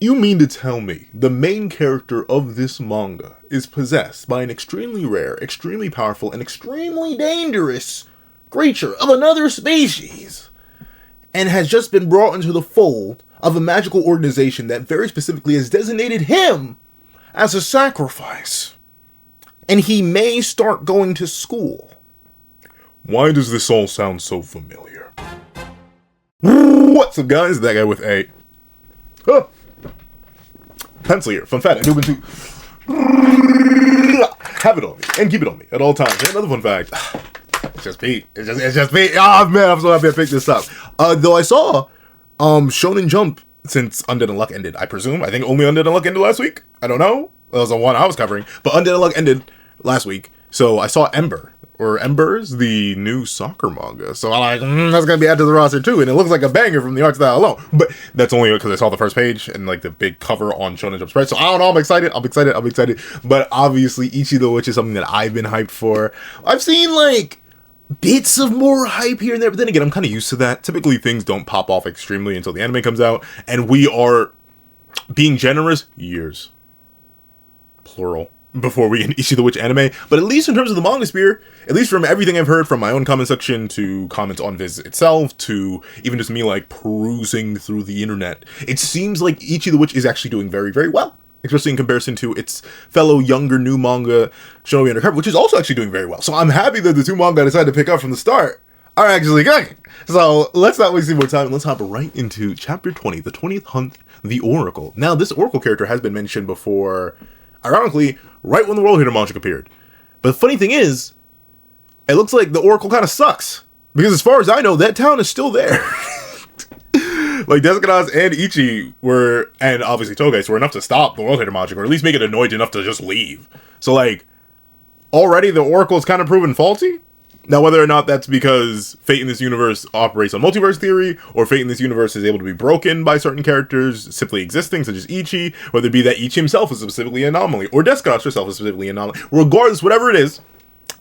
You mean to tell me the main character of this manga is possessed by an extremely rare, extremely powerful, and extremely dangerous creature of another species, and has just been brought into the fold of a magical organization that very specifically has designated him as a sacrifice, and he may start going to school? Why does this all sound so familiar? What's up, guys? That guy with a pencil here. Fun fact, I do to have it on me and keep it on me at all times. And another fun fact, it's just me. It's just me. Oh man, I'm so happy I picked this up. Though I saw Shonen Jump since Undead Unluck ended. I presume. I think only Undead Unluck ended last week. I don't know. That was the one I was covering. But Undead Unluck ended last week. So I saw Embers, the new soccer manga. So I'm like, that's going to be added to the roster too. And it looks like a banger from the art style alone. But that's only because I saw the first page and like the big cover on Shonen Jump spread. So I don't know, I'm excited. But obviously Ichi the Witch is something that I've been hyped for. I've seen like bits of more hype here and there. But then again, I'm kind of used to that. Typically things don't pop off extremely until the anime comes out. And we are, being generous, years. Plural. Before we get Ichi the Witch anime, but at least in terms of the manga sphere, at least from everything I've heard from my own comment section to comments on Viz itself to even just me like perusing through the internet, it seems like Ichi the Witch is actually doing very, very well, especially in comparison to its fellow younger new manga Shinobi Undercover, which is also actually doing very well. So I'm happy that the two manga I decided to pick up from the start are actually good. So let's not waste any more time and let's hop right into chapter 20, the 20th Hunt, the Oracle. Now this Oracle character has been mentioned before, ironically, right when the World Hater Magic appeared. But the funny thing is, it looks like the Oracle kind of sucks. Because as far as I know, that town is still there. Like, Desukadas and Ichi were, and obviously Togeist, were enough to stop the World Hater Magic, or at least make it annoyed enough to just leave. So, like, already the Oracle is kind of proven faulty. Now, whether or not that's because Fate in this universe operates on multiverse theory, or Fate in this universe is able to be broken by certain characters simply existing, such as Ichi, whether it be that Ichi himself is specifically an anomaly, or Desukadas herself is specifically an anomaly, regardless, whatever it is,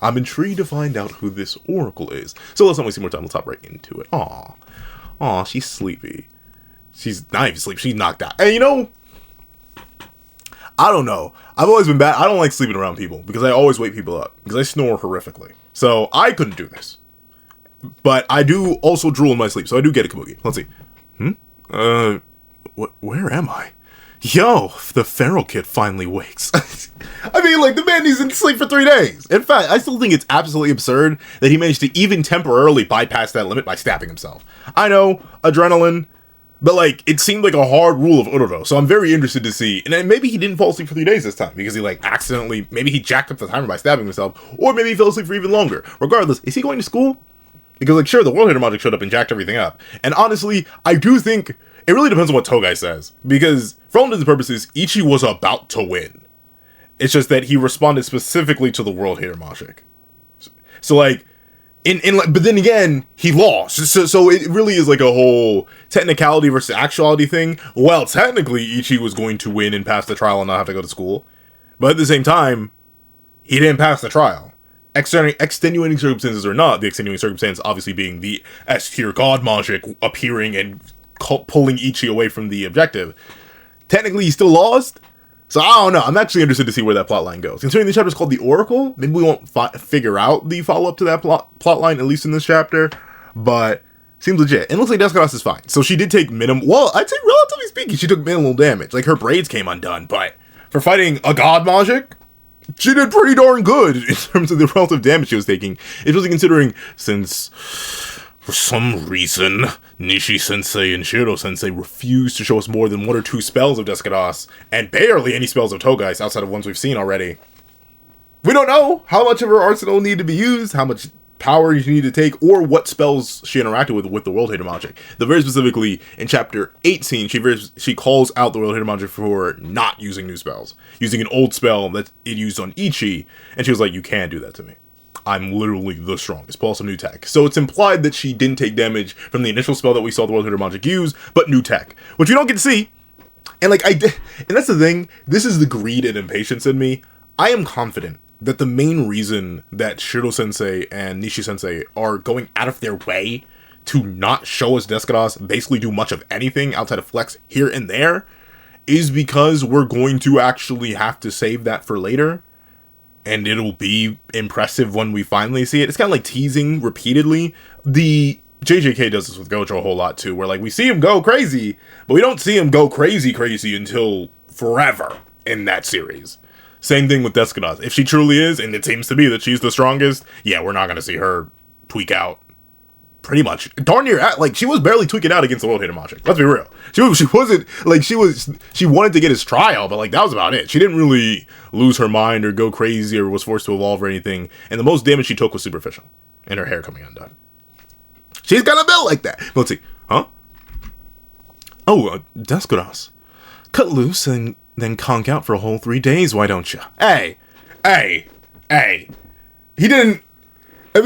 I'm intrigued to find out who this Oracle is. So let's not waste more time, let's hop right into it. Aw, she's sleepy. She's not even sleepy, she's knocked out. And you know, I don't know. I've always been bad. I don't like sleeping around people because I always wake people up because I snore horrifically. So I couldn't do this. But I do also drool in my sleep, so I do get a kabuki. Let's see. Where am I? Yo, the feral kid finally wakes. I mean, like, the man needs to sleep for 3 days. In fact, I still think it's absolutely absurd that he managed to even temporarily bypass that limit by stabbing himself. I know, adrenaline. But, like, it seemed like a hard rule of Uroro, so I'm very interested to see. And then maybe he didn't fall asleep for 3 days this time, because he, like, accidentally, maybe he jacked up the timer by stabbing himself, or maybe he fell asleep for even longer. Regardless, is he going to school? Because, like, sure, the World Hater Magic showed up and jacked everything up. And honestly, I do think, it really depends on what Togai says. Because, for all intents and purposes, Ichi was about to win. It's just that he responded specifically to the World Hater Magic. So, like, but then again, he lost. So it really is like a whole technicality versus actuality thing. Well, technically, Ichi was going to win and pass the trial and not have to go to school. But at the same time, he didn't pass the trial. Extenuating circumstances or not, the extenuating circumstance obviously being the S-tier god magic appearing and pulling Ichi away from the objective. Technically, he still lost. So, I don't know. I'm actually interested to see where that plotline goes. Considering the chapter is called The Oracle, maybe we won't figure out the follow-up to that plotline, at least in this chapter. But, seems legit. And it looks like Desukadas is fine. So, she did take well, I'd say relatively speaking, she took minimal damage. Like, her braids came undone. But, for fighting a god magic, she did pretty darn good in terms of the relative damage she was taking. Especially considering, since, for some reason, Nishi-sensei and Shiro-sensei refused to show us more than 1 or 2 spells of Desukadas, and barely any spells of Togeist outside of ones we've seen already. We don't know how much of her arsenal needed to be used, how much power you need to take, or what spells she interacted with the World Hater Magic. Though very specifically, in chapter 18, she calls out the World Hater Magic for not using new spells, using an old spell that it used on Ichi, and she was like, you can't do that to me. I'm literally the strongest. Pull out some new tech. So it's implied that she didn't take damage from the initial spell that we saw the World Hater Magic use, but new tech, which we don't get to see. And like and that's the thing. This is the greed and impatience in me. I am confident that the main reason that Shiro-sensei and Nishi-sensei are going out of their way to not show us Desukadas basically do much of anything outside of flex here and there is because we're going to actually have to save that for later. And it'll be impressive when we finally see it. It's kind of like teasing repeatedly. The JJK does this with Gojo a whole lot too, where like we see him go crazy, but we don't see him go crazy until forever in that series. Same thing with Descanoz. If she truly is, and it seems to be that she's the strongest, yeah, we're not going to see her tweak out. Pretty much, darn near, like, she was barely tweaking out against the World Hitmonchan. Let's be real. She wasn't, like, she wanted to get his trial, but, like, that was about it. She didn't really lose her mind or go crazy or was forced to evolve or anything. And the most damage she took was superficial. And her hair coming undone. She's kind of built like that. Let's see. Huh? Oh, Descanoz. Cut loose and then conk out for a whole 3 days, why don't you? Hey. He didn't, I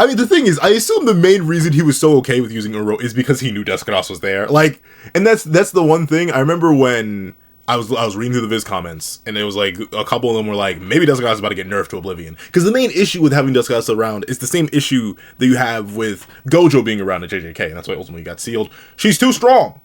mean, the thing is, I assume the main reason he was so okay with using Uro is because he knew Descanoz was there. Like, and that's the one thing. I remember when I was reading through the Viz comments, and it was like, a couple of them were like, maybe Descanoz is about to get nerfed to oblivion. Because the main issue with having Descanoz around is the same issue that you have with Gojo being around at JJK, and that's why ultimately got sealed. She's too strong.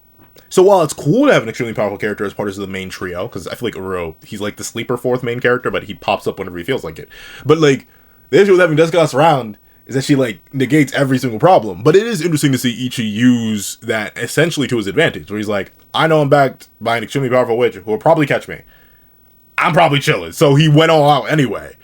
So while it's cool to have an extremely powerful character as part of the main trio, because I feel like Uro, he's like the sleeper fourth main character, but he pops up whenever he feels like it. But like, the issue with having Descanoz around is that she, like, negates every single problem. But it is interesting to see Ichi use that essentially to his advantage, where he's like, I know I'm backed by an extremely powerful witch who will probably catch me. I'm probably chilling. So he went all out anyway.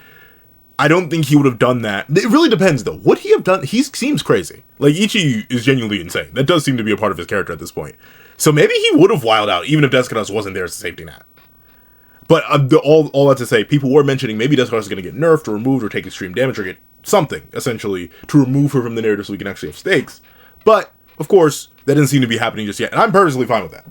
I don't think he would have done that. It really depends, though. Would he have done... He seems crazy. Like, Ichi is genuinely insane. That does seem to be a part of his character at this point. So maybe he would have wilded out, even if Descanoz wasn't there as a safety net. But all that to say, people were mentioning maybe Descanoz is going to get nerfed or removed or take extreme damage or get something, essentially, to remove her from the narrative so we can actually have stakes. But, of course, that doesn't seem to be happening just yet, and I'm perfectly fine with that.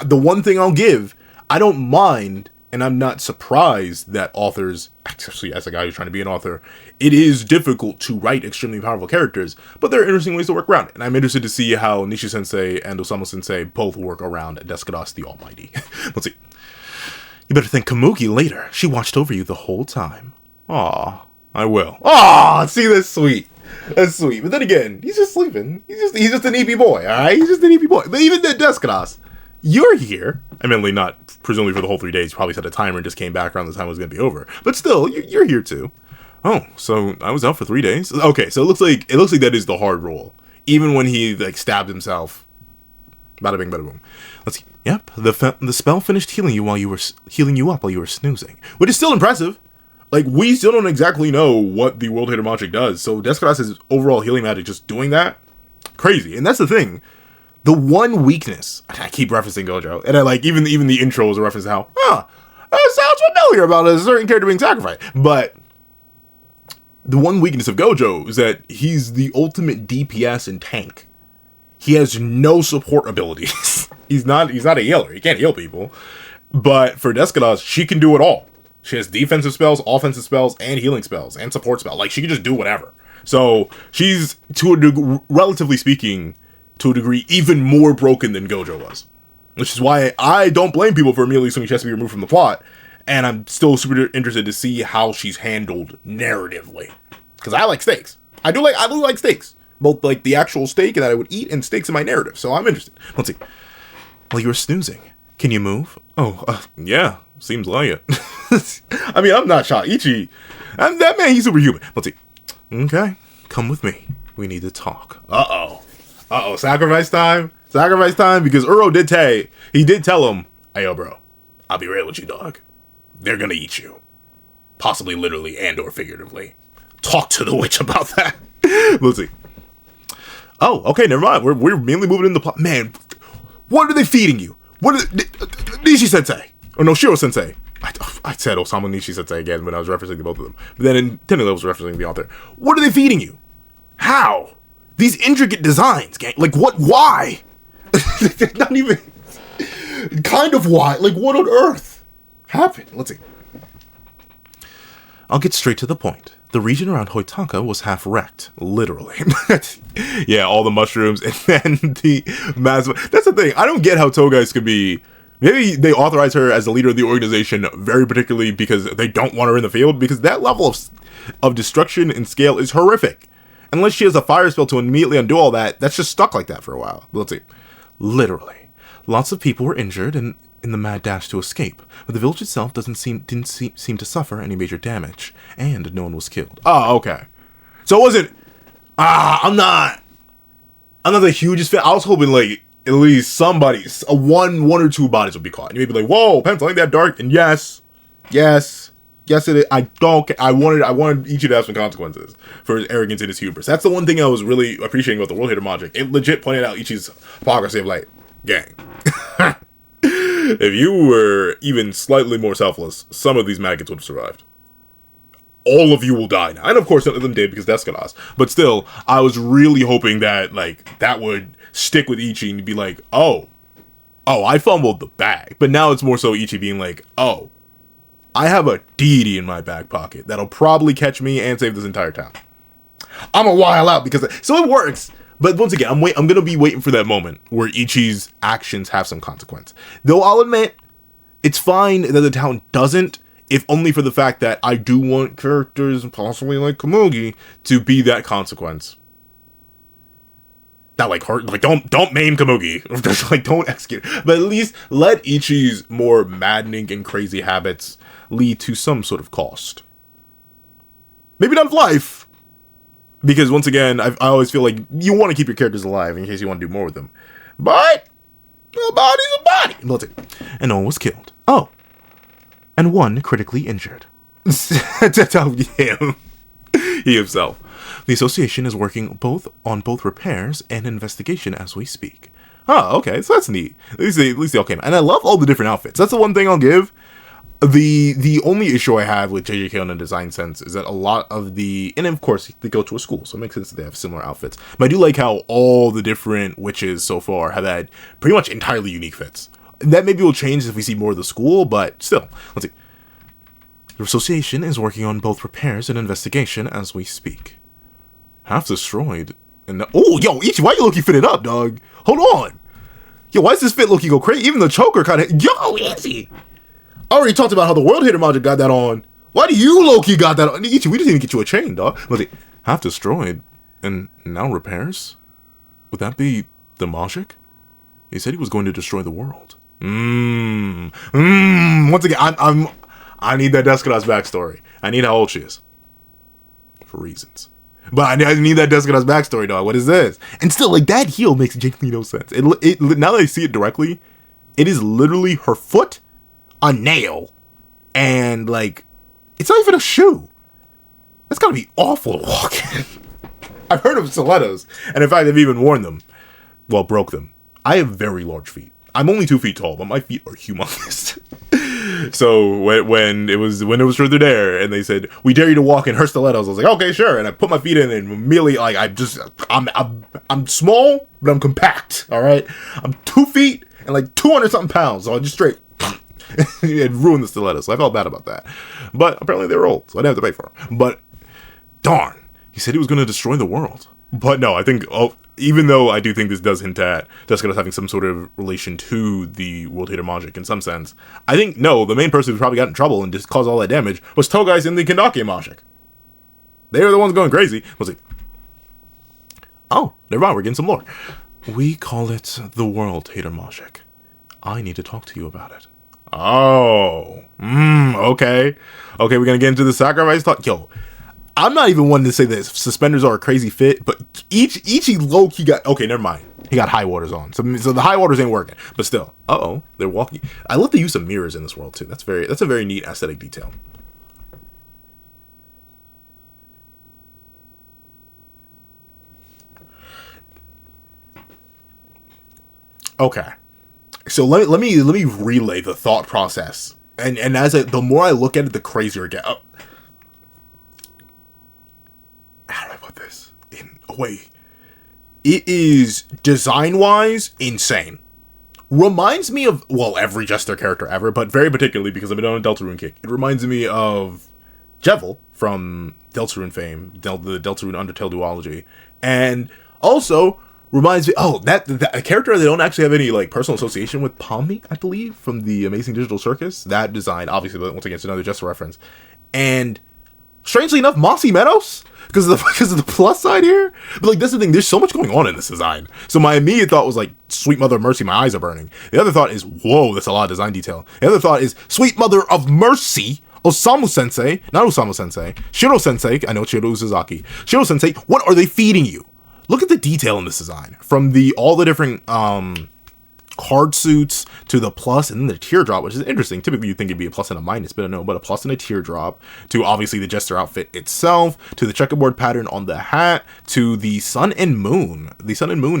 The one thing I'll give, I don't mind, and I'm not surprised that authors, especially as a guy who's trying to be an author, it is difficult to write extremely powerful characters, but there are interesting ways to work around it, and I'm interested to see how Nishi-sensei and Osamu-sensei both work around Descanoz the Almighty. Let's see. You better thank Kamuki later. She watched over you the whole time. Aw. I will. Oh, see, that's sweet. That's sweet. But then again, he's just sleeping. He's just an EP boy, alright? He's just an EP boy. But even the Descanoz, you're here. Admittedly, not presumably for the whole 3 days. You probably set a timer and just came back around the time it was going to be over. But still, you're here too. Oh, so I was out for 3 days? Okay, so it looks like that is the hard role. Even when he, like, stabbed himself. Bada bing, bada boom. Let's see. Yep, the spell finished healing you up while you were snoozing. Which is still impressive. Like, we still don't exactly know what the World Hitmonchan does, so Descanoz's overall healing magic just doing that, crazy. And that's the thing. The one weakness, I keep referencing Gojo, and I like, even the intro is a reference to how, that sounds familiar about a certain character being sacrificed. But the one weakness of Gojo is that he's the ultimate DPS and tank. He has no support abilities. he's not a healer. He can't heal people. But for Descanoz, she can do it all. She has defensive spells, offensive spells, and healing spells, and support spells. Like, she can just do whatever. So, she's, relatively speaking, to a degree, even more broken than Gojo was. Which is why I don't blame people for immediately assuming she has to be removed from the plot. And I'm still super interested to see how she's handled narratively. Because I like stakes. I do like stakes. Both, like, the actual steak that I would eat and stakes in my narrative. So, I'm interested. Let's see. Well, you were snoozing. Can you move? Oh, yeah. Seems like it. I mean, I'm not shocked. Ichi, that man, he's superhuman. Let's see. Okay, come with me. We need to talk. Uh-oh. Sacrifice time? Sacrifice time? Because Uro did tell him, hey, yo, bro, I'll be real with you, dog. They're gonna eat you. Possibly literally and or figuratively. Talk to the witch about that. Let's see. Oh, okay, never mind. We're mainly moving in the plot. Man, what are they feeding you? What are Nishi-sensei? Or no, Shiro-sensei. I said Osamu Nishi-sensei again when I was referencing the both of them. But then technically I was referencing the author. What are they feeding you? How? These intricate designs, gang. Like, what? Why? Not even... kind of why. Like, what on earth happened? Let's see. I'll get straight to the point. The region around Hoitaka was half wrecked. Literally. Yeah, all the mushrooms and then the massive... That's the thing. I don't get how Togais could be... Maybe they authorize her as the leader of the organization very particularly because they don't want her in the field, because that level of destruction and scale is horrific. Unless she has a fire spell to immediately undo all that, that's just stuck like that for a while. But let's see. Literally. Lots of people were injured in the mad dash to escape, but the village itself didn't seem to suffer any major damage, and no one was killed. Oh, okay. So it wasn't. I'm not the hugest fan. I was hoping like at least somebody, one or two bodies would be caught. And you'd be like, whoa, pencil ain't that dark. And yes, it is. I wanted Ichi to have some consequences for his arrogance and his hubris. That's the one thing I was really appreciating about the World Hater Magic. It legit pointed out Ichi's hypocrisy of like, gang. If you were even slightly more selfless, some of these maggots would have survived. All of you will die now. And of course, none of them did because Deskadas. But still, I was really hoping that, like, that would stick with Ichi and be like, oh, I fumbled the bag. But now it's more so Ichi being like, oh, I have a deity in my back pocket that'll probably catch me and save this entire town. I'm a while out because... So it works. But once again, I'm going to be waiting for that moment where Ichi's actions have some consequence. Though I'll admit, it's fine that the town doesn't, if only for the fact that I do want characters, possibly like Komugi, to be that consequence. Not like hurt, like don't maim Komugi, or just like don't execute. But at least let Ichi's more maddening and crazy habits lead to some sort of cost. Maybe not of life. Because once again, I always feel like you want to keep your characters alive in case you want to do more with them. But a body's a body. And no one was killed. Oh. And one critically injured. Him. He himself. The association is working on both repairs and investigation as we speak. Oh, okay. So that's neat. At least they all came. And I love all the different outfits. That's the one thing I'll give. The only issue I have with JJK on a design sense is that a lot of and of course they go to a school, so it makes sense that they have similar outfits. But I do like how all the different witches so far have had pretty much entirely unique fits. That maybe will change if we see more of the school, but still, let's see. The association is working on both repairs and investigation as we speak. Half destroyed, and oh, yo, Ichi, why you low-key fit it up, dog? Hold on, yo, why does this fit low-key go crazy? Even the choker kind of, yo, Ichi. I already talked about how the World Hater Magic got that on. Why do you low-key got that on? Ichi, we didn't even get you a chain, dog. Let's see. Half destroyed, and now repairs? Would that be the magic? He said he was going to destroy the world. Once again, I need that Deskadas backstory. I need how old she is. For reasons. But I need that Deskadas backstory, dog. What is this? And still, like, that heel makes genuinely no sense. It now that I see it directly, it is literally her foot, a nail, and, like, it's not even a shoe. That's gotta be awful to walk in. I've heard of stilettos, and in fact, I've even worn them. Well, broke them. I have very large feet. I'm only 2 feet tall, but my feet are humongous. So when it was further there, and they said, "We dare you to walk in her stilettos," I was like, "Okay, sure." And I put my feet in, and immediately, like, I'm small, but I'm compact. All right, I'm 2 feet and like 200 something pounds. So I just straight it ruined the stilettos. So I felt bad about that. But apparently they were old, so I didn't have to pay for them. But darn, he said he was going to destroy the world. But no, I think, even though I do think this does hint at Deskadas having some sort of relation to the World Hater Magic in some sense, I think, no, the main person who probably got in trouble and just caused all that damage was Togai's in the Kendake Magic. They were the ones going crazy. Let's see. Oh, never mind, we're getting some lore. We call it the World Hater Magic. I need to talk to you about it. Oh, okay. Okay, we're gonna get into the sacrifice talk. Yo, I'm not even one to say that suspenders are a crazy fit, but Ichi low-key got... Okay, never mind. He got high waters on. So the high waters ain't working. But still. Uh-oh. They're walking. I love the use of mirrors in this world, too. That's a very neat aesthetic detail. Okay. So let me relay the thought process. And the more I look at it, the crazier it gets. Oh. How do I put this in a way? It is design-wise insane. Reminds me of, well, every Jester character ever, but very particularly because I've been on a Deltarune kick. It reminds me of Jevil from Deltarune fame, the Deltarune Undertale duology, and also reminds me, that a character they don't actually have any like personal association with, Pomni, I believe, from the Amazing Digital Circus. That design, obviously, once again, it's another Jester reference, and Strangely enough, Mossy Meadows, because of the plus side here. But like, that's the thing. There's so much going on in this design. So my immediate thought was like, sweet mother of mercy, my eyes are burning. The other thought is, whoa, that's a lot of design detail. The other thought is, sweet mother of mercy, Osamu Sensei, not Osamu Sensei, Shiro Sensei. I know Shiro Suzaki. Shiro Sensei. What are they feeding you? Look at the detail in this design, from all the different card suits to the plus and then the teardrop, which is interesting. Typically you think it'd be a plus and a minus, but no, but a plus and a teardrop, to obviously the jester outfit itself, to the checkerboard pattern on the hat, to the sun and moon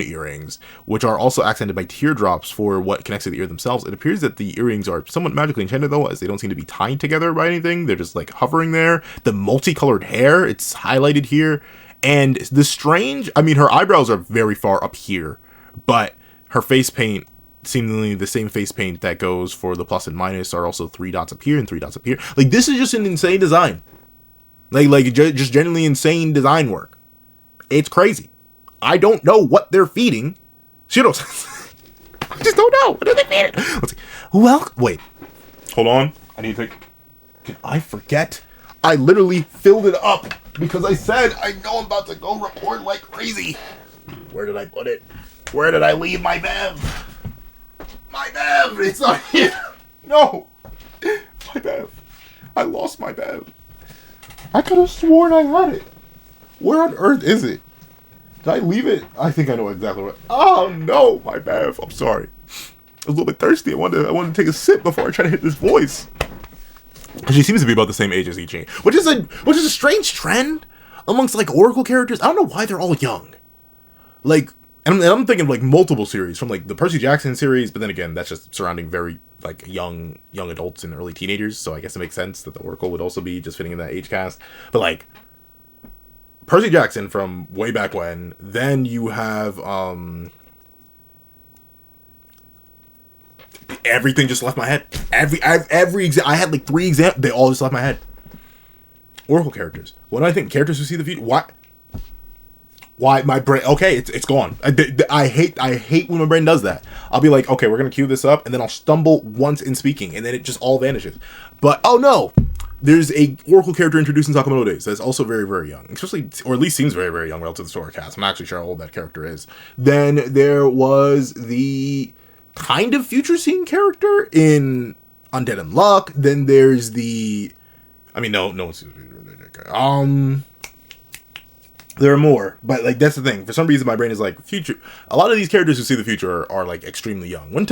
earrings, which are also accented by teardrops for what connects to the ear themselves. It appears that the earrings are somewhat magically enchanted though, as they don't seem to be tied together by anything. They're just like hovering there. The multicolored hair, it's highlighted here. And the strange, I mean, her eyebrows are very far up here, but her face paint, seemingly the same face paint that goes for the plus and minus, are also 3 dots up here and 3 dots up here. Like, this is just an insane design. Just genuinely insane design work. It's crazy. I don't know what they're feeding Shiro. I just don't know. What are they feeding? Let's see. Well, wait. Hold on. I need to take... Did I forget? I literally filled it up because I said I know I'm about to go record like crazy. Where did I put it? Where did I leave my bev? My bev! It's not here! No! My bev. I lost my bev. I could have sworn I had it. Where on earth is it? Did I leave it? I think I know exactly where. Oh no, my bev. I'm sorry. I was a little bit thirsty. I wanted to take a sip before I try to hit this voice. She seems to be about the same age as Ichi, which is a strange trend amongst like Oracle characters. I don't know why they're all young. Like, and I'm thinking of like multiple series from like the Percy Jackson series, but then again, that's just surrounding very like young adults and early teenagers. So I guess it makes sense that the Oracle would also be just fitting in that age cast. But like Percy Jackson from way back when, then you have everything just left my head. I had like 3 examples. They all just left my head. Oracle characters. What do I think? Characters who see the future. Why my brain? Okay, it's gone. I hate when my brain does that. I'll be like, okay, we're gonna cue this up, and then I'll stumble once in speaking, and then it just all vanishes. But oh no, there's a Oracle character introduced in Sakamoto Days that's also very, very young, especially, or at least seems very, very young relative to the story cast. I'm not actually sure how old that character is. Then there was the kind of future scene character in Undead Unluck. Then there's the, I mean, no one's there are more, but like that's the thing. For some reason, my brain is like future. A lot of these characters who see the future are like extremely young. When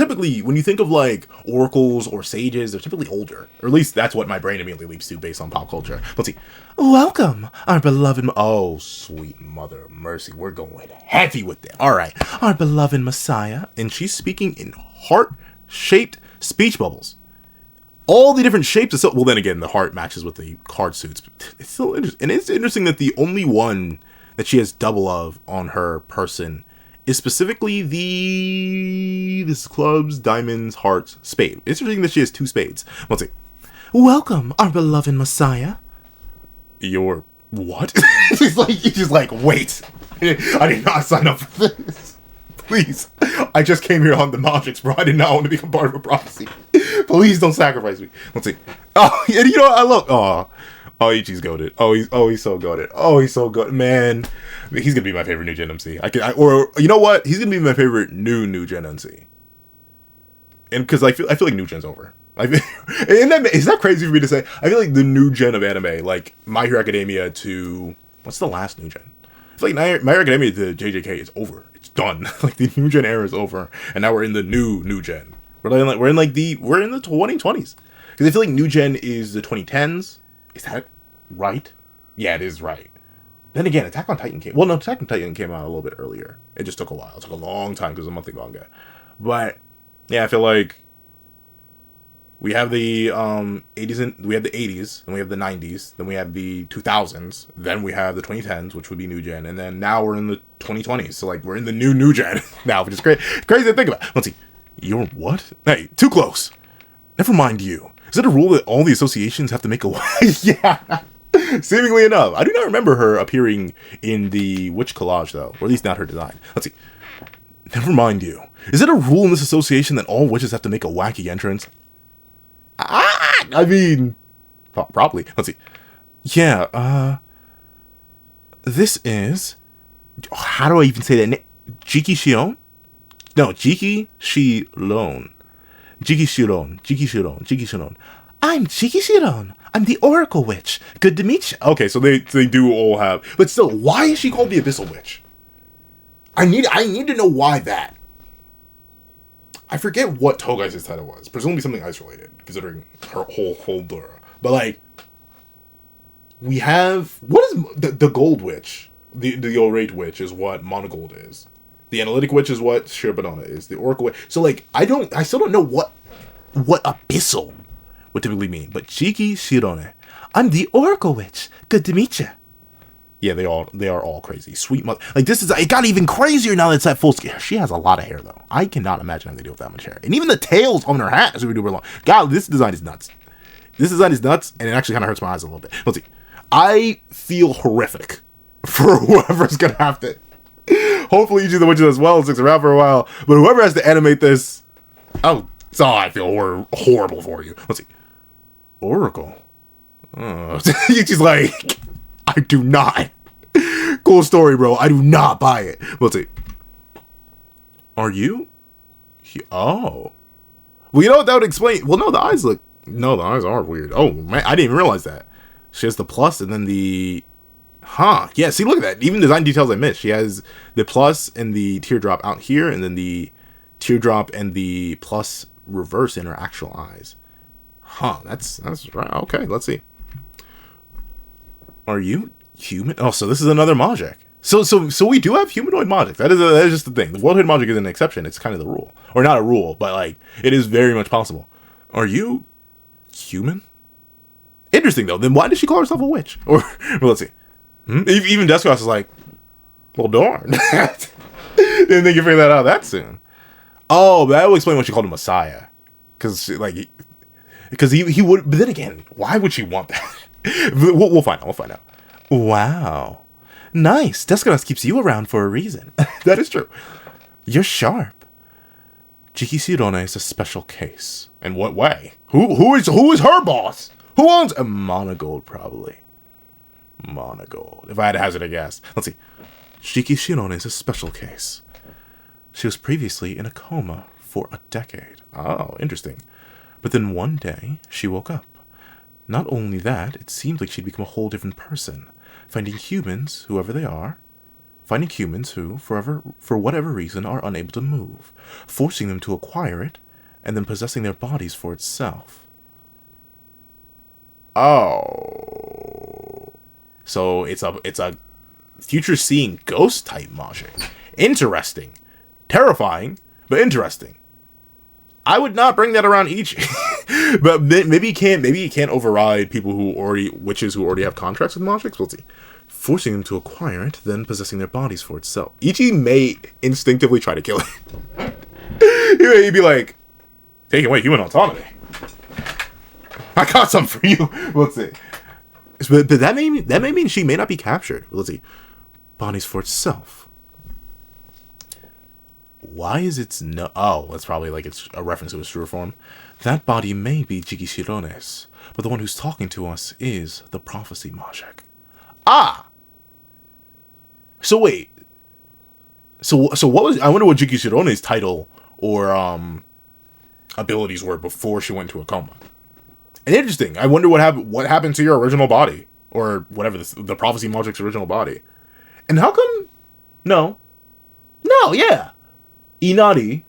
you think of like oracles or sages, they're typically older, or at least that's what my brain immediately leaps to based on pop culture. Let's see. Welcome, our beloved. Oh, sweet mother of mercy, we're going heavy with it. All right, our beloved Messiah, and she's speaking in heart-shaped speech bubbles. All the different shapes. Well, then again, the heart matches with the card suits. It's still interesting, and it's interesting that the only one that she has double of on her person is specifically this clubs, diamonds, hearts, spade. It's interesting that she has 2 spades. Let's see. Welcome, our beloved Messiah. Your what? She's like, wait. I did not sign up for this. Please. I just came here on the Magics, bro. I did not want to become part of a prophecy. Please don't sacrifice me. Let's see. Oh, and you know what? I love. Oh, Ichi's goated. He's so goated. Oh, he's so good, man. I mean, he's gonna be my favorite new gen MC. Or you know what? He's gonna be my favorite new gen MC. And because I feel like new gen's over. Is that crazy for me to say? I feel like the new gen of anime, like My Hero Academia to what's the last new gen? I feel like My Hero Academia to JJK is over. It's done. Like the new gen era is over, and now we're in the new gen. We're in the 2020s. Because I feel like new gen is the 2010s. Is that right? Yeah, it is right. Then again, Attack on Titan came... Well, no, Attack on Titan came out a little bit earlier. It just took a while. It took a long time because it was a monthly manga. But, yeah, I feel like we have the 80s, and we have the 80s, and we have the 90s, then we have the 2000s, then we have the 2010s, which would be new gen, and then now we're in the 2020s. So, like, we're in the new gen now, which is crazy to think about. Let's see. You're what? Hey, too close. Never mind you. Is it a rule that all the associations have to make a... Yeah. Seemingly enough. I do not remember her appearing in the witch collage, though. Or at least not her design. Let's see. Never mind you. Is it a rule in this association that all witches have to make a wacky entrance? I mean... Probably. Let's see. Yeah, this is... How do I even say that name? Jiki Shion? No, Jiki Shiron. Jiki Shiron. Jiki Shiron. Jiki Shiron. I'm Jiki Shiron. I'm the Oracle Witch. Good to meet you. Okay, so they do all have... But still, why is she called the Abyssal Witch? I need to know why that. I forget what Togai's title was. Presumably something ice-related, considering her whole Dora. But, like... We have... What is... The Gold Witch? The Orate Witch is what Monogold is. The Analytic Witch is what Shirbanona is. The Oracle Witch... So, like, I still don't know what Abyssal would typically mean. But Jiki Shirone. I'm the Oracle Witch. Good to meet you. Yeah, they are all crazy. Sweet mother. Like, this is... It got even crazier now that it's at full scale. She has a lot of hair, though. I cannot imagine how they deal with that much hair. And even the tails on her hat is super long. God, this design is nuts. This design is nuts, and it actually kind of hurts my eyes a little bit. Let's see. I feel horrific for whoever's gonna have to. Hopefully, Ichi the Witch as well sticks around for a while. But whoever has to animate this, I feel horrible for you. Let's see. Oracle. Ichi's like, I do not. Cool story, bro. I do not buy it. Let's see. Are you? Oh. Well, you know what that would explain? Well, no, the eyes look. No, the eyes are weird. Oh man, I didn't even realize that. She has the plus and then the... Huh. Yeah, see, look at that. Even design details I missed. She has the plus and the teardrop out here, and then the teardrop and the plus reverse in her actual eyes. Huh. That's right. Okay, let's see. Are you human? Oh, so this is another Majik. So we do have humanoid Majik. That is just the thing. The Worldhood Majik is an exception. It's kind of the rule. Or not a rule, but, like, it is very much possible. Are you human? Interesting, though. Then why did she call herself a witch? Or, well, let's see. Even Deskos is like, well, darn. Didn't think you figured that out that soon. Oh, that will explain why she called him Messiah. Because he would... But then again, why would she want that? We'll find out. Wow. Nice. Deskos keeps you around for a reason. That is true. You're sharp. Jiki Shirone is a special case. In what way? Who is her boss? Who owns a Monogold, probably? Monogold. If I had to hazard a guess. Let's see. Jiki Shirone is a special case. She was previously in a coma for a decade. Oh, interesting. But then one day, she woke up. Not only that, it seemed like she'd become a whole different person. Finding humans, whoever they are. Finding humans who, for whatever reason, are unable to move. Forcing them to acquire it, and then possessing their bodies for itself. Oh, so it's a future-seeing ghost type Majik. Interesting, terrifying, but interesting. I would not bring that around Ichi, but maybe you can't override witches who already have contracts with Majiks. We'll see. Forcing them to acquire it, then possessing their bodies for itself. Ichi may instinctively try to kill it. He'd be like, taking away human autonomy. I got something for you. Let's see. But that may mean she may not be captured. Let's see. Bodies for itself. Why is its no... Oh, that's probably like it's a reference to its true form. That body may be Jiki Shirone's, but the one who's talking to us is the Prophecy Majik. Ah! So wait. So what was... I wonder what Jiki Shirone's title or abilities were before she went into a coma. And interesting. I wonder what happened to your original body. Or whatever, the Prophecy Majik's original body. And how come... No, yeah. Inari,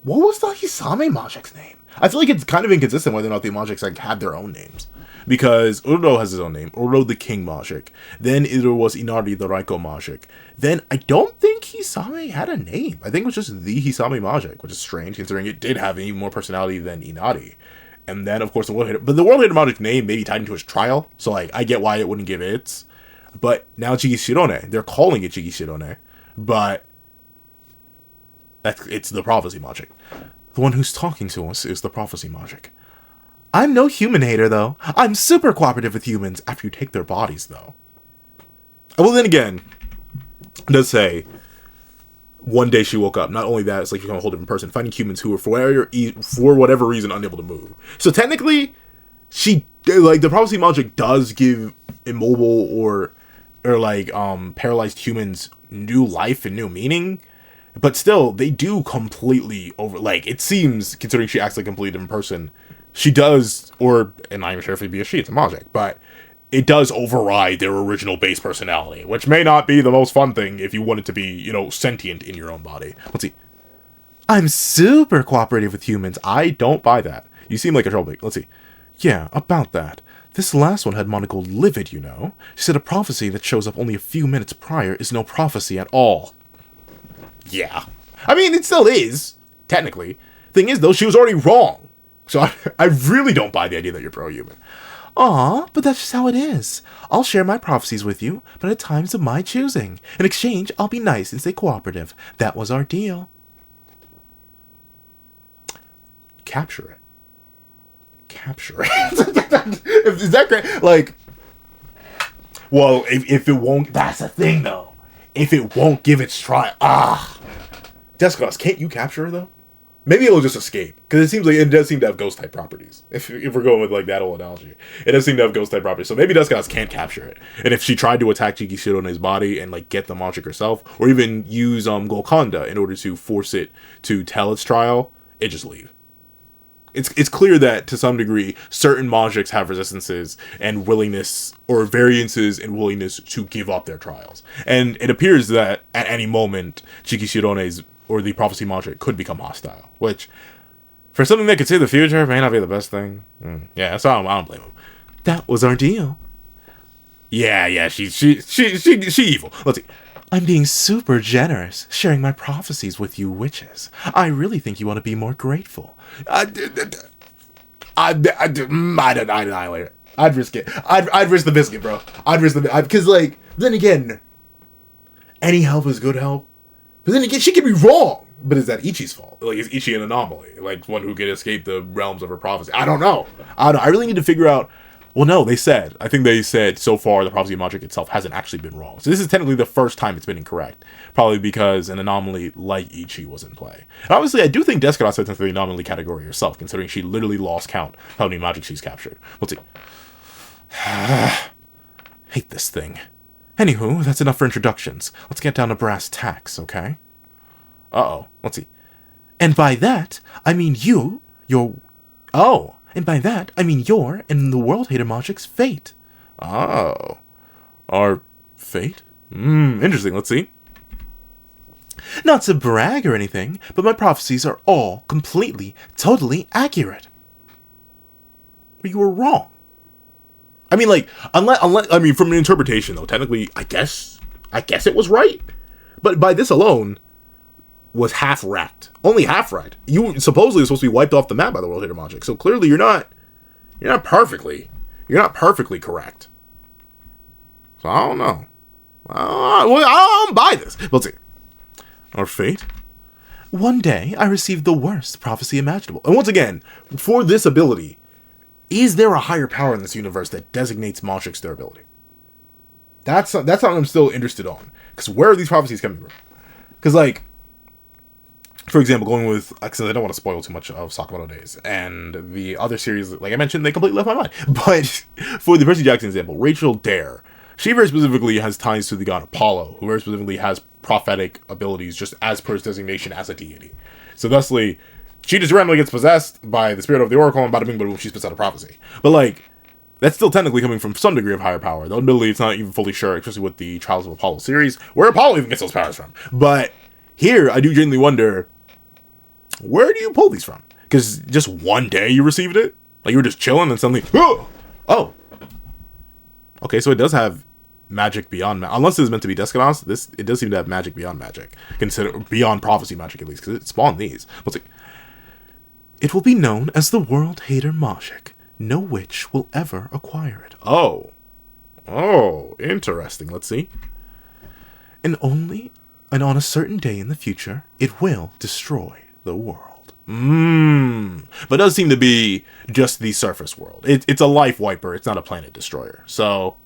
what was the Hisame Majik's name? I feel like it's kind of inconsistent whether or not the Majiks like had their own names. Because Uro has his own name. Uro the King Majik. Then there was Inari the Raiko Majik. Then I don't think Hisame had a name. I think it was just the Hisame Majik, which is strange considering it did have even more personality than Inari. And then of course the World Hater. But the World Hater Majik name may be tied into his trial. So like I get why it wouldn't give its. But now Jiki Shirone, they're calling it Jiki Shirone. But it's the Prophecy Majik. The one who's talking to us is the Prophecy Majik. I'm no human hater, though. I'm super cooperative with humans after you take their bodies, though. Well, then again, it does say, one day she woke up. Not only that, it's like you become a whole different person. Finding humans who are, for whatever reason, unable to move. So technically, she, like, the prophecy magic does give immobile or like, paralyzed humans new life and new meaning. But still, they do completely like, it seems, considering she acts like a completely different person, she does, and I'm not even sure if it'd be a she, it's a magic, but it does override their original base personality, which may not be the most fun thing if you want it to be, you know, sentient in your own body. Let's see. I'm super cooperative with humans. I don't buy that. You seem like a troublemaker. Let's see. Yeah, about that. This last one had Monaco livid, you know. She said a prophecy that shows up only a few minutes prior is no prophecy at all. Yeah. I mean, it still is, technically. Thing is, though, she was already wrong. So I really don't buy the idea that you're pro-human. Aw, but that's just how it is. I'll share my prophecies with you, but at times of my choosing. In exchange, I'll be nice and stay cooperative. That was our deal. Capture it. Capture it. Is that great? Like, well, if it won't, that's the thing, though. If it won't give its try, Descos, can't you capture her, though? Maybe it'll just escape, because it seems like it does seem to have ghost-type properties. If we're going with, like, that old analogy. It does seem to have ghost-type properties, so maybe Descos can't capture it. And if she tried to attack Chiki Shirone's body and, like, get the magic herself, or even use, Golconda in order to force it to tell its trial, it just leave. It's clear that, to some degree, certain magics have resistances and willingness, or variances in willingness to give up their trials. And it appears that, at any moment, Chiki Shirone's, or the prophecy magic, could become hostile. Which, for something that could see the future, may not be the best thing. Yeah, so I don't blame him. That was our deal. Yeah, she's evil. Let's see. I'm being super generous, sharing my prophecies with you witches. I really think you want to be more grateful. I'd annihilate it. I'd risk it. I'd risk the biscuit, bro. I'd risk the because, like, then again, any help is good help. But then again, she could be wrong. But is that Ichi's fault? Like, is Ichi an anomaly? Like, one who can escape the realms of her prophecy? I don't know. I really need to figure out. Well, no, I think they said so far the prophecy magic itself hasn't actually been wrong. So this is technically the first time it's been incorrect. Probably because an anomaly like Ichi was in play. And obviously, I do think Descara's fits into the anomaly category herself, considering she literally lost count of how many magic she's captured. Let's see. Hate this thing. Anywho, that's enough for introductions. Let's get down to brass tacks, okay? Let's see. And by that, I mean and by that, I mean your and the World Hater Magic's fate. Oh. Our fate? Interesting. Let's see. Not to brag or anything, but my prophecies are all completely, totally accurate. But you were wrong. I mean, like, unless, I mean, from an interpretation, though, technically, I guess it was right. But by this alone, was half wrecked. Only half right. You supposedly were supposed to be wiped off the map by the World Hater Magic. So clearly you're not perfectly correct. So I don't know. I don't buy this. Let's see. Our fate? One day I received the worst prophecy imaginable. And once again, for this ability, is there a higher power in this universe that designates magics their ability? That's something I'm still interested on. Because where are these prophecies coming from? Because, like, for example, going with, because I don't want to spoil too much of Sakamoto Days, and the other series, like I mentioned, they completely left my mind. But for the Percy Jackson example, Rachel Dare, she very specifically has ties to the god Apollo, who very specifically has prophetic abilities just as per his designation as a deity. So thusly, she just randomly gets possessed by the spirit of the Oracle, and bada bing, bada boom, she spits out a prophecy. But, like, that's still technically coming from some degree of higher power, though admittedly it's not even fully sure, especially with the Trials of Apollo series, where Apollo even gets those powers from. But here, I do genuinely wonder, where do you pull these from? Because just one day you received it? Like, you were just chilling and suddenly, oh! Okay, so it does have magic beyond unless it's meant to be Descanaus, it does seem to have magic beyond magic. Consider beyond prophecy magic, at least, because it spawned these. Let's see. It will be known as the World Hater Magic. No witch will ever acquire it. Oh, interesting. Let's see. And on a certain day in the future, it will destroy the world. But it does seem to be just the surface world. It's a life wiper. It's not a planet destroyer. So,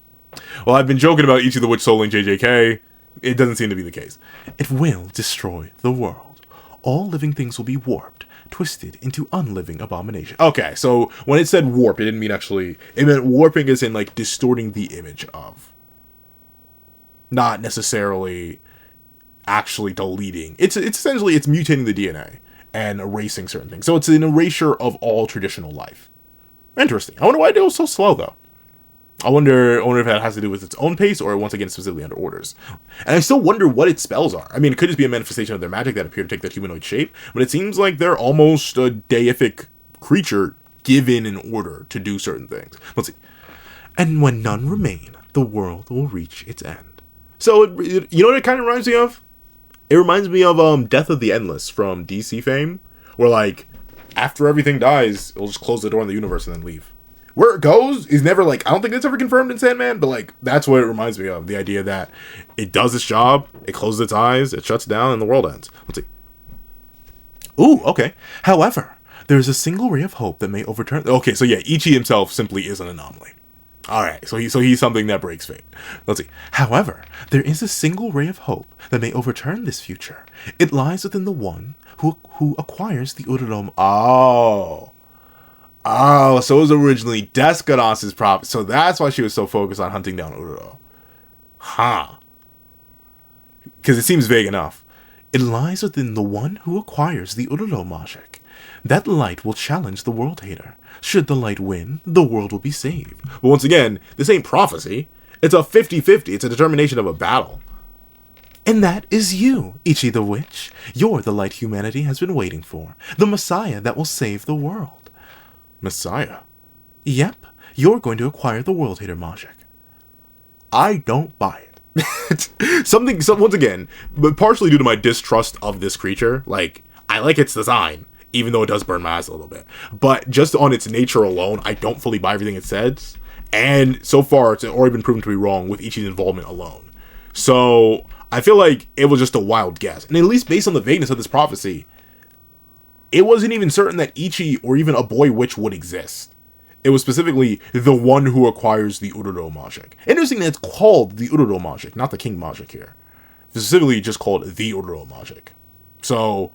well, I've been joking about Ichi the Witch Soul Link JJK. It doesn't seem to be the case. It will destroy the world. All living things will be warped. twisted into unliving abomination. Okay, so when it said warp, it didn't mean actually, it meant warping as in like distorting the image of. Not necessarily actually deleting. It's essentially, it's mutating the DNA and erasing certain things. So it's an erasure of all traditional life. Interesting. I wonder why it was so slow though. I wonder if that has to do with its own pace or once again specifically under orders. And I still wonder what its spells are. I mean, it could just be a manifestation of their magic that appear to take that humanoid shape, but it seems like they're almost a deific creature given an order to do certain things. Let's see. And when none remain, the world will reach its end. So, you know what it kind of reminds me of? It reminds me of Death of the Endless from DC fame, where like, after everything dies, it'll just close the door in the universe and then leave. Where it goes is never like, I don't think it's ever confirmed in Sandman, but like, that's what it reminds me of. The idea that it does its job, it closes its eyes, it shuts down, and the world ends. Let's see. Ooh, okay. However, there is a single ray of hope that may overturn. Okay, so yeah, Ichi himself simply is an anomaly. Alright, so he's something that breaks fate. Let's see. However, there is a single ray of hope that may overturn this future. It lies within the one who acquires the Urudom. Oh, so it was originally Descados' prop. So that's why she was so focused on hunting down Ururo. Huh. Because it seems vague enough. It lies within the one who acquires the Ururo magic. That light will challenge the world hater. Should the light win, the world will be saved. But once again, this ain't prophecy. It's a 50-50. It's a determination of a battle. And that is you, Ichi the Witch. You're the light humanity has been waiting for. The Messiah that will save the world. Messiah? Yep, you're going to acquire the world hater magic. I don't buy it. Once again, but partially due to my distrust of this creature, like, I like its design, even though it does burn my eyes a little bit. But just on its nature alone, I don't fully buy everything it says. And so far, it's already been proven to be wrong with Ichi's involvement alone. So, I feel like it was just a wild guess. And at least based on the vagueness of this prophecy, it wasn't even certain that Ichi or even a boy witch would exist. It was specifically the one who acquires the Ururo magic. Interesting that it's called the Ururo magic, not the King magic here. Specifically just called the Ururo magic. So,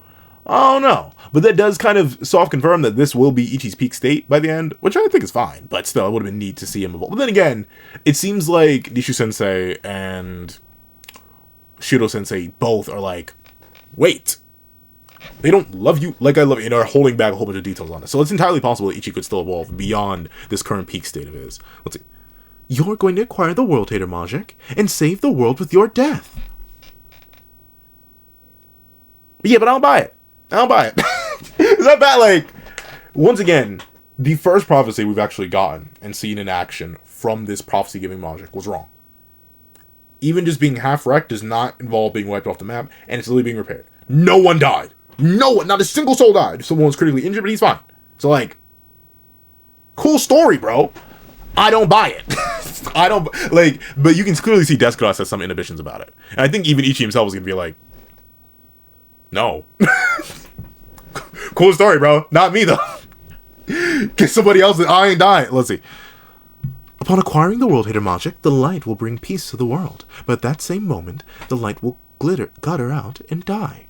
I don't know. But that does kind of soft confirm that this will be Ichi's peak state by the end, which I think is fine. But still, it would have been neat to see him evolve. But then again, it seems like Nishu-sensei and Shiro-sensei both are like, wait, they don't love you like I love you, and are holding back a whole bunch of details on it. So it's entirely possible that Ichi could still evolve beyond this current peak state of his. Let's see. You're going to acquire the world hater magic and save the world with your death. Yeah, but I don't buy it. I don't buy it. Is that bad? Like, once again, the first prophecy we've actually gotten and seen in action from this prophecy-giving magic was wrong. Even just being half-wrecked does not involve being wiped off the map, and it's literally being repaired. No one died. No one, not a single soul died. Someone was critically injured, but he's fine. So, like, cool story, bro. I don't buy it. I don't, like, but you can clearly see Descados has some inhibitions about it. And I think even Ichi himself was going to be like, no. Cool story, bro. Not me, though. Get somebody else that I ain't dying. Let's see. Upon acquiring the world hater magic, the light will bring peace to the world. But at that same moment, the light will gutter out and die.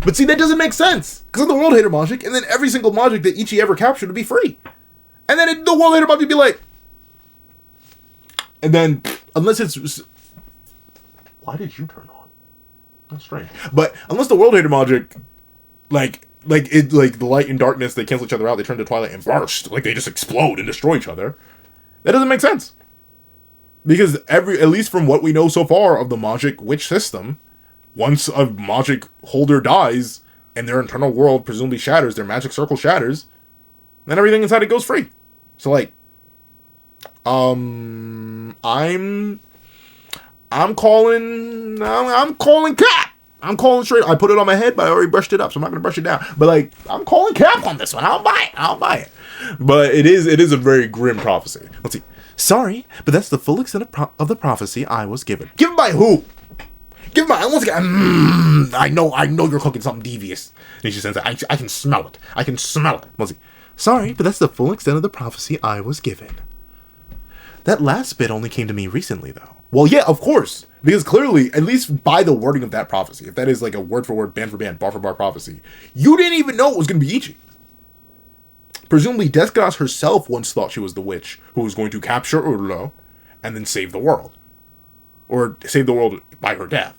But see, that doesn't make sense. Because of the world hater magic, and then every single magic that Ichi ever captured would be free. And then the world hater magic would be like... And then, unless it's... Why did you turn on? That's strange. But unless the world hater magic, like the light and darkness, they cancel each other out, they turn to twilight and burst. Like, they just explode and destroy each other. That doesn't make sense. Because at least from what we know so far of the magic witch system, once a magic holder dies and their internal world presumably shatters, their magic circle shatters, then everything inside it goes free. So like, I'm calling cap. I'm calling straight. I put it on my head, but I already brushed it up, so I'm not gonna brush it down. But like, I'm calling cap on this one. I don't buy it. But it is a very grim prophecy. Let's see. Sorry, but that's the full extent of the prophecy I was given. Given by who? Given by, once again, I know you're cooking something devious. And she says, I can smell it. I can smell it. Let's see. Sorry, but that's the full extent of the prophecy I was given. That last bit only came to me recently, though. Well, yeah, of course. Because clearly, at least by the wording of that prophecy, if that is like a word for word, band for band, bar for bar prophecy, you didn't even know it was going to be Ichi. Presumably, Descos herself once thought she was the witch who was going to capture Urlo and then save the world. Or save the world by her death.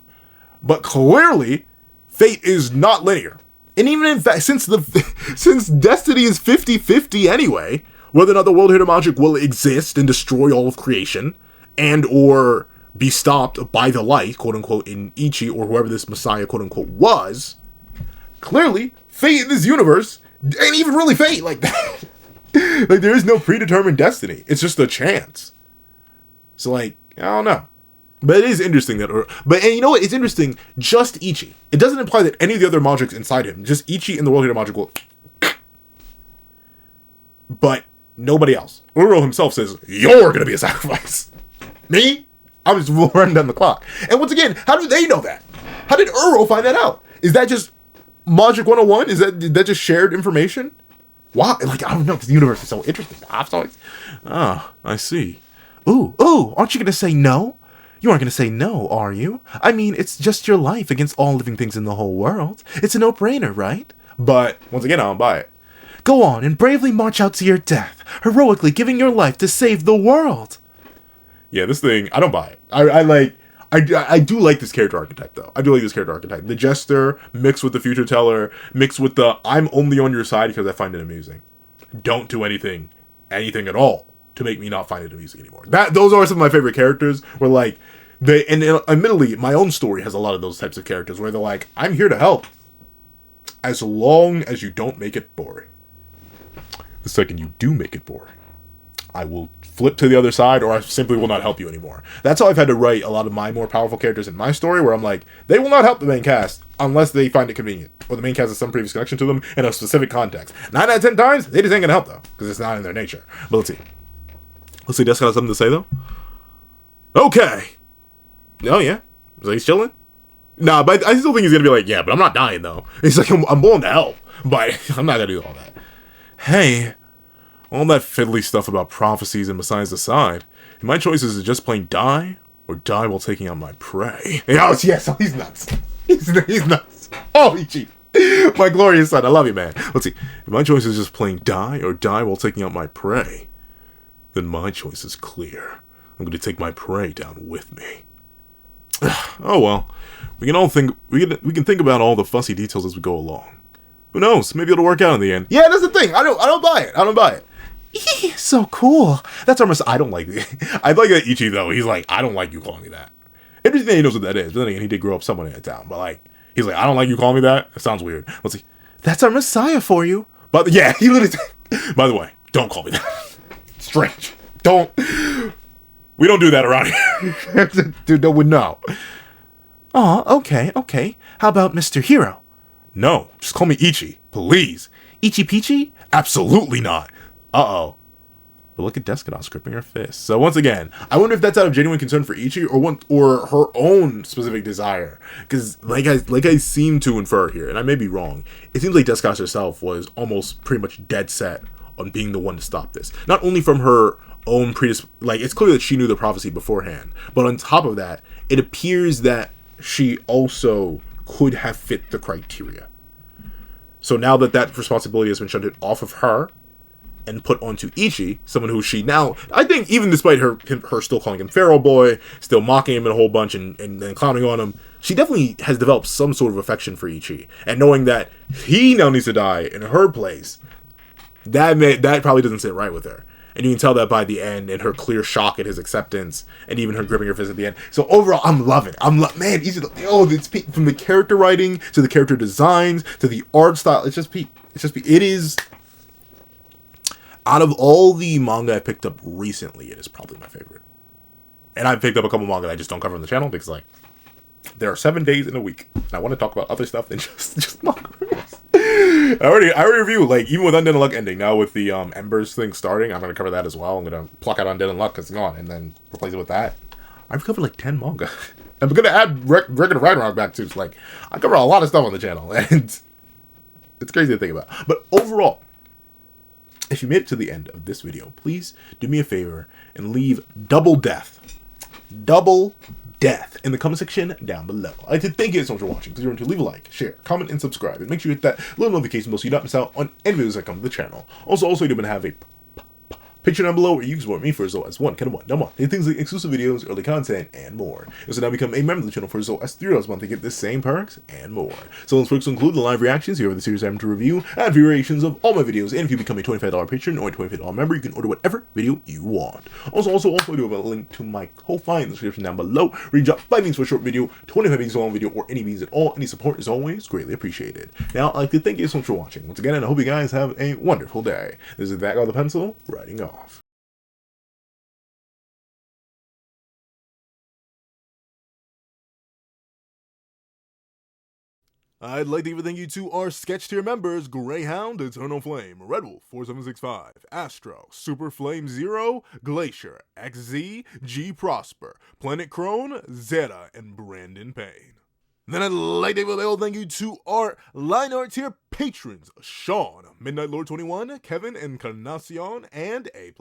But clearly, fate is not linear. And even in fact, since destiny is 50-50 anyway, whether or not the world hidden magic will exist and destroy all of creation, and or be stopped by the light, quote-unquote, in Ichi, or whoever this messiah, quote-unquote, was, clearly, fate in this universe ain't even really fate like that. Like, there is no predetermined destiny. It's just a chance. So, like, I don't know. But it is interesting that... and you know what? It's interesting, just Ichi. It doesn't imply that any of the other magics inside him, just Ichi and the world hidden magic will... But nobody else. Uro himself says, you're gonna be a sacrifice. Me? I'm just running down the clock. And once again, how do they know that? How did Uro find that out? Is that just Magic 101? Is that just shared information? Why? Like, I don't know, because the universe is so interesting. Ah, I see. Ooh, aren't you gonna say no? You aren't gonna say no, are you? I mean, it's just your life against all living things in the whole world. It's a no-brainer, right? But, once again, I don't buy it. Go on and bravely march out to your death, heroically giving your life to save the world. Yeah, this thing, I don't buy it. I do like this character archetype, though. I do like this character archetype. The jester, mixed with the future teller, mixed with the I'm only on your side because I find it amusing. Don't do anything at all to make me not find it amusing anymore. Those are some of my favorite characters, where, like, and admittedly, my own story has a lot of those types of characters, where they're like, I'm here to help, as long as you don't make it boring. The second you do make it boring, I will flip to the other side, or I simply will not help you anymore. That's how I've had to write a lot of my more powerful characters in my story, where I'm like, they will not help the main cast unless they find it convenient, or the main cast has some previous connection to them in a specific context. 9 out of 10 times, they just ain't gonna help, though, because it's not in their nature. But let's see. Let's see, Desk got something to say, though? Okay. Oh, yeah? So he's chilling? Nah, but I still think he's gonna be like, yeah, but I'm not dying, though. He's like, I'm willing to help, but I'm not gonna do all that. Hey, all that fiddly stuff about prophecies and messiahs aside, my choice is to just plain die, or die while taking out my prey. Oh, yes, he's nuts. He's nuts. Oh, Ichi. My glorious son, I love you, man. Let's see. If my choice is just plain die, or die while taking out my prey, then my choice is clear. I'm going to take my prey down with me. Oh, well. We can think about all the fussy details as we go along. Who knows? Maybe it'll work out in the end. Yeah, that's the thing. I don't buy it. So cool. That's almost. I don't like it. I like that Ichi, though. He's like, I don't like you calling me that. Interesting, he knows what that is. But then again, he did grow up somewhere in a town. But like, he's like, I don't like you calling me that. It sounds weird. Let's see. That's our messiah for you. But yeah, he literally. By the way, don't call me that. Strange. Don't. We don't do that around here. Dude, no one know. Aw, okay. How about Mr. Hero? No, just call me Ichi, please. Ichi Peachy? Absolutely not. Uh-oh. But look at Descados gripping her fist. So once again, I wonder if that's out of genuine concern for Ichi or her own specific desire. Because like I seem to infer here, and I may be wrong, it seems like Descados herself was almost pretty much dead set on being the one to stop this. Not only from her own it's clear that she knew the prophecy beforehand, but on top of that, it appears that she also could have fit the criteria. So now that responsibility has been shunted off of her and put onto Ichi, someone who she now, I think, even despite her still calling him Pharaoh Boy, still mocking him a whole bunch and clowning on him, she definitely has developed some sort of affection for Ichi. And knowing that he now needs to die in her place, that probably doesn't sit right with her. And you can tell that by the end and her clear shock at his acceptance and even her gripping her fist at the end. So overall, I'm loving it. Man, it's peak. From the character writing to the character designs to the art style. It's just peak. It is, out of all the manga I picked up recently, it is probably my favorite. And I've picked up a couple manga that I just don't cover on the channel because, like, there are 7 days in a week. And I want to talk about other stuff than just manga. I already reviewed, like, even with Undead Unluck ending, now with the Embers thing starting, I'm going to cover that as well. I'm going to pluck out Undead Unluck because it's gone, and then replace it with that. I've covered like 10 manga. I'm going to add regular Ragnarok back too. So, like, I cover a lot of stuff on the channel, and it's crazy to think about. But overall, if you made it to the end of this video, please do me a favor and leave double death death in the comment section down below. I'd like to thank you so much for watching. Please remember to leave a like, share, comment, and subscribe. And make sure you hit that little notification bell so you don't miss out on any videos that come to the channel. Also, you do have a Patreon down below where you can support me for as low as $1 things like exclusive videos, early content, and more. You also now become a member of the channel for as low as $3 a month to get the same perks and more. So those perks include the live reactions here over the series I'm to review, and variations of all my videos. And if you become a $25 patron or a $25 member, you can order whatever video you want. Also, I do have a link to my Ko-Fi in the description down below, where you drop 5 beans for a short video, 25 beans for a long video, or any beans at all. Any support is always greatly appreciated. Now, I'd like to thank you so much for watching once again, and I hope you guys have a wonderful day. This is that guy with the pencil, writing off. I'd like to give a thank you to our sketch tier members: Greyhound, Eternal Flame, Red Wolf 4765, Astro, Super Flame Zero, Glacier, XZ, G Prosper, Planet Crone, Zeta, and Brandon Payne. Then I'd like to give a little thank you to our line art tier patrons: Sean, Midnight Lord 21, Kevin, Encarnacion, and A+A.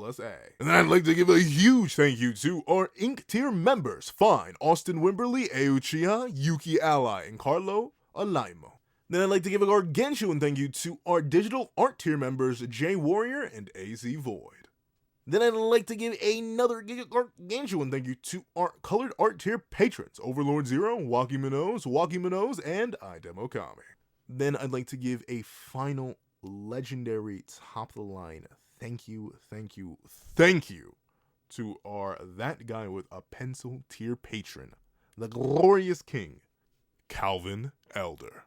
And then I'd like to give a huge thank you to our Ink tier members: Fine, Austin Wimberly, Uchiha, Yuki Ally, and Carlo Alaimo. Then I'd like to give a gargantuan thank you to our digital art tier members: J Warrior and AZ Void. Then I'd like to give another gargantuan thank you to our colored art tier patrons: Overlord Zero, Waki Minos, and iDemokami. Then I'd like to give a final legendary top of the line thank you to our That Guy with a Pencil tier patron, the glorious king, Calvin Elder.